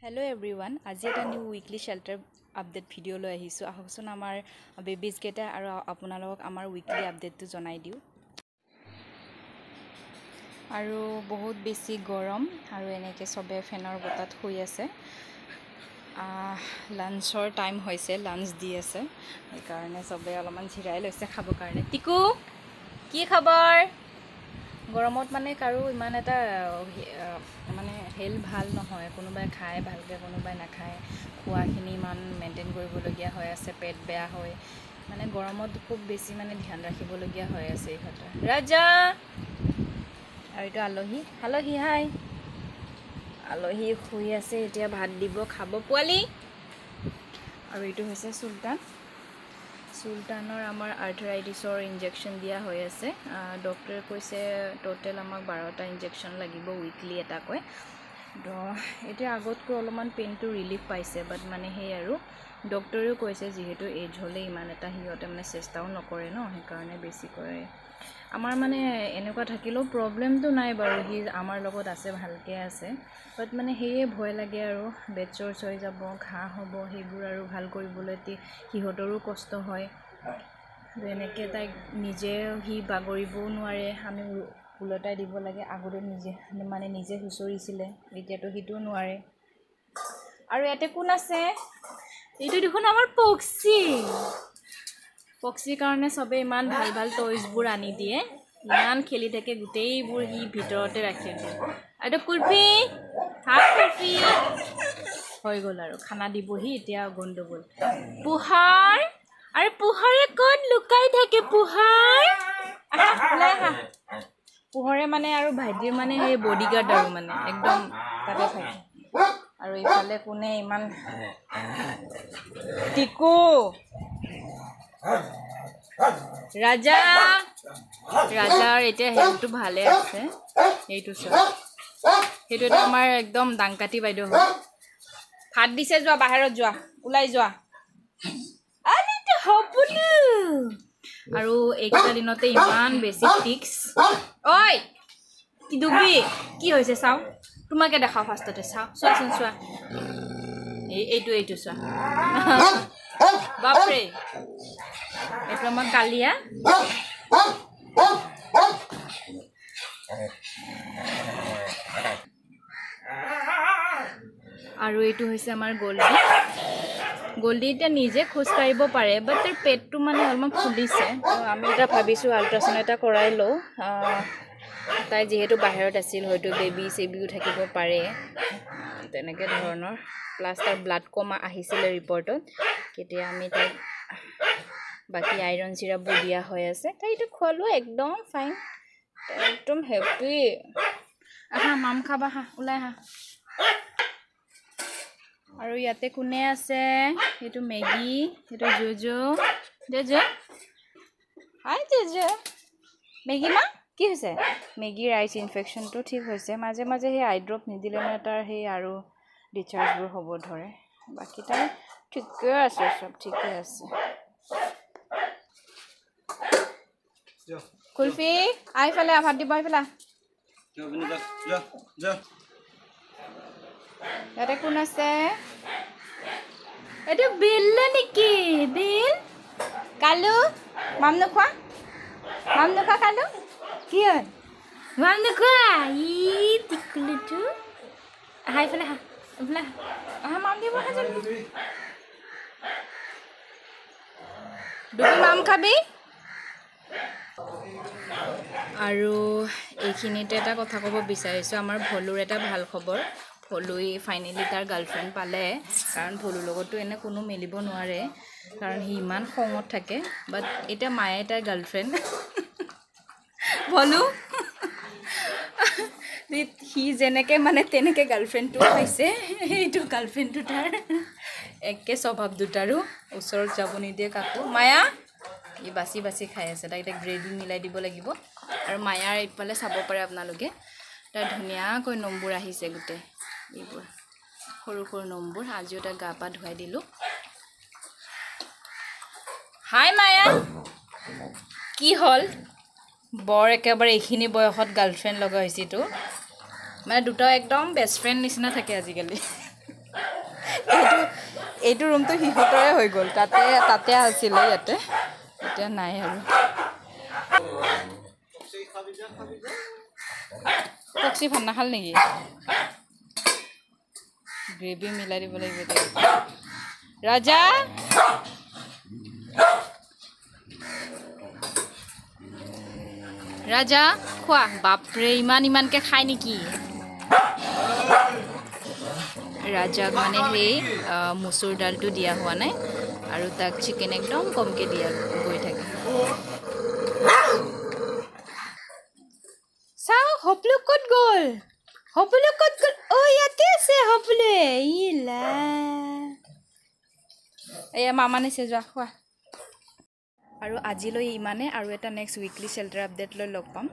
Hello everyone, আজি এটা new weekly শেল্টাৰ update video লৈ আহিছো আহকচোন আমাৰ বেবিজ কেটা আৰু আপোনালোকক আমাৰ উইকলি আপডেটটো জনাই দিও আৰু বহুত বেছি গৰম আৰু এনেকে সবে ফেনৰ বতাত শুই আছে লাঞ্চৰ টাইম হৈছে লাঞ্চ দি আছে এই কাৰণে সবে অলপমান জিৰাই লৈছে খাব কাৰণে টিকু কি খবৰ গৰমত মানে কাৰো ইমান এটা মানে হেল ভাল নহয় কোনোবাই খায় ভালকে কোনোবাই নাখায় খোৱাখিনি ইমান মেইনটেইন কৰিবলগীয়া হৈ আছে পেট বেয়া হয় মানে গৰমত খুব বেছি মানে ধ্যান ৰাখিবলগীয়া হৈ আছে ইহঁতৰ ৰাজা আৰু এটা আলহী হাই আলহী শুই আছে এতিয়া ভাত দিব খাব পোৱালি আৰু এইটো হৈছে সুলতানৰ আমাৰ আৰ্থৰাইটিছৰ ইনজেকশ্যন দিয়া হৈ আছে ডক্টৰে কৈছে টোটেল আমাক 12টা ইনজেকশ্যন লাগিব উইকলি এটা কয় তো এতিয়া আগতকৈ অলপমান পেইনটো ৰিলিফ পাইছে বাট মানে সেই আৰু ডক্টৰেও কৈছে যিহেতু এজ হ'লে ইমান এটা হিহঁতে মানে চেষ্টাও নকৰে ন সেইকাৰণে বেছি কৰে আমাৰ মানে এনেকুৱা থাকিলেও প্ৰব্লেমটো নাই বাৰু হি আমাৰ লগত আছে ভালকৈ আছে বাট মানে সেয়ে ভয় লাগে আৰু বেডচৰ্চ হৈ যাব ঘাঁ হ'ব সেইবোৰ আৰু ভাল কৰিবলৈ হিহঁতৰো কষ্ট হয় এনেকৈ তাইক নিজে হি বাগৰিবও নোৱাৰে আমি উলটাই দিব লাগে আগতে নিজে হুঁচৰিছিলে এতিয়াতো সিটো নোৱাৰে আৰু ইয়াতে কোন আছে এইটো দেখোন আমাৰ পক্সিৰ কাৰণে সবে ইমান ভাল ভাল টয়জবোৰ আনি দিয়ে ইমান খেলি থাকে গোটেইবোৰ হি ভিতৰতে ৰাখি দিয়ে আৰু কুলফি হৈ গ'ল আৰু খানা দিবহি এতিয়া গণ্ডগোল পুহাৰ আৰু পুহাৰে ক'ত লুকাই থাকে পুহৰে মানে আৰু ভাইটিৰ মানে সেই বডিগাৰ্ড আৰু মানে একদম তাতে থাকে আৰু ইফালে কোনে ইমান টিকু ৰাজাৰ এতিয়া হেল্থটো ভালে আছে এইটো সেইটো এটা আমাৰ একদম ডাংকাটি বাইদেউ হয় ভাত দিছে যোৱা বাহিৰত যোৱা ওলাই যোৱা আৰু এইকেইটা দিনতে ইমান বেছি টিক্স ঐ কি দুবি কি হৈছে চাও তোমাকে দেখাও ফাৰ্ষ্টতে চোৱাচোন চোৱা এইটো চোৱা বাপৰে এইটো আমাৰ কালিয়া আৰু এইটো হৈছে আমাৰ গল্ডি এতিয়া নিজে খোজ কাঢ়িব পাৰে বাট তাৰ পেটটো মানে অলপমান ফুলিছে আমি এটা ভাবিছোঁ আল্ট্ৰাচাউণ্ড এটা কৰাই লওঁ তাই যিহেতু বাহিৰত আছিল হয়তো বেবিও থাকিব পাৰে তেনেকৈ ধৰণৰ প্লাছ তাৰ ব্লাড কম আহিছিলে ৰিপৰ্টত কেতিয়া আমি তাইক বাকী আইৰণ চিৰাপবোৰ দিয়া হৈ আছে তাই এইটো খোৱালোঁ একদম ফাইন একদম হেপি আহা মাম খাবা হা ওলাই আহা আৰু ইয়াতে কোনে আছে এইটো মেগী এইটো জুজু হাই জুজু মেগী মা কি হৈছে মেগীৰ আইচ ইনফেকশ্যনটো ঠিক হৈছে মাজে মাজে সেই আই ড্ৰপ নিদিলে মানে তাৰ সেই আৰু ডিচাৰ্জবোৰ হ'ব ধৰে বাকী তাই ঠিকে আছে চব ঠিকে আছে কুলফি আহিফালে ভাত দিব আহিফালে ইয়াতে কোন আছে এইটো বিল নেকি বিল কালু মাম নোখোৱা কালু কি হয় মাম নোখোৱা টিকলুটো আহা এইফালে আহা মাম দিব দুবি মাম খাবি আৰু এইখিনিতে এটা কথা ক'ব বিচাৰিছোঁ আমাৰ ভলুৰ এটা ভাল খবৰ ভলুই ফাইনেলি তাৰ গাৰ্লফ্ৰেণ্ড পালে কাৰণ ভলুৰ লগতো এনে কোনো মিলিব নোৱাৰে কাৰণ সি ইমান খঙত থাকে বাট এতিয়া মায়ে তাৰ গাৰ্লফ্ৰেণ্ড ভলু সি যেনেকৈ মানে তেনেকৈ গাৰ্লফ্ৰেণ্ডটো পাইছে সেইটো গাৰ্লফ্ৰেণ্ডটো তাৰ একে স্বভাৱ দুটাৰো ওচৰত যাব নিদিয়ে কাকো মায়া ই বাচি খাই আছে তাক এতিয়া গ্ৰেভি মিলাই দিব লাগিব আৰু মায়াৰ এইফালে চাব পাৰে আপোনালোকে তাৰ ধুনীয়াকৈ নম্বুৰ আহিছে গোটেই এইবোৰ সৰু নম্বুৰ আজিও তাক গা পা ধুৱাই দিলোঁ হাই মায়া কি হ'ল বৰ একেবাৰে এইখিনি বয়সত গাৰ্লফ্ৰেণ্ড লগা হৈছেতো মানে দুটা একদম বেষ্ট ফ্ৰেণ্ড নিচিনা থাকে আজিকালি এইটো ৰুমটো সিহঁতৰে হৈ গ'ল তাতে আছিলে ইয়াতে এতিয়া নাই আৰু পক্সি ভাত নাখাল নেকি গ্ৰেভি মিলাই দিব লাগিব ৰাজা ৰাজা খোৱা বাপৰে ইমানকে খায় নেকি ৰাজাক মানে সেই মচুৰ দালটো দিয়া হোৱা নাই আৰু তাক চিকেন একদম কমকৈ দিয়া গৈ থাকে চাও হপলু ক'ত গ'ল অ ইয়াতে আছে হপলু ইলা এয়া মামা নিছে যোৱা খোৱা আৰু আজিলৈ ইমানে আৰু এটা নেক্সট উইকলি শেল্টাৰ আপডেট লৈ লগ পাম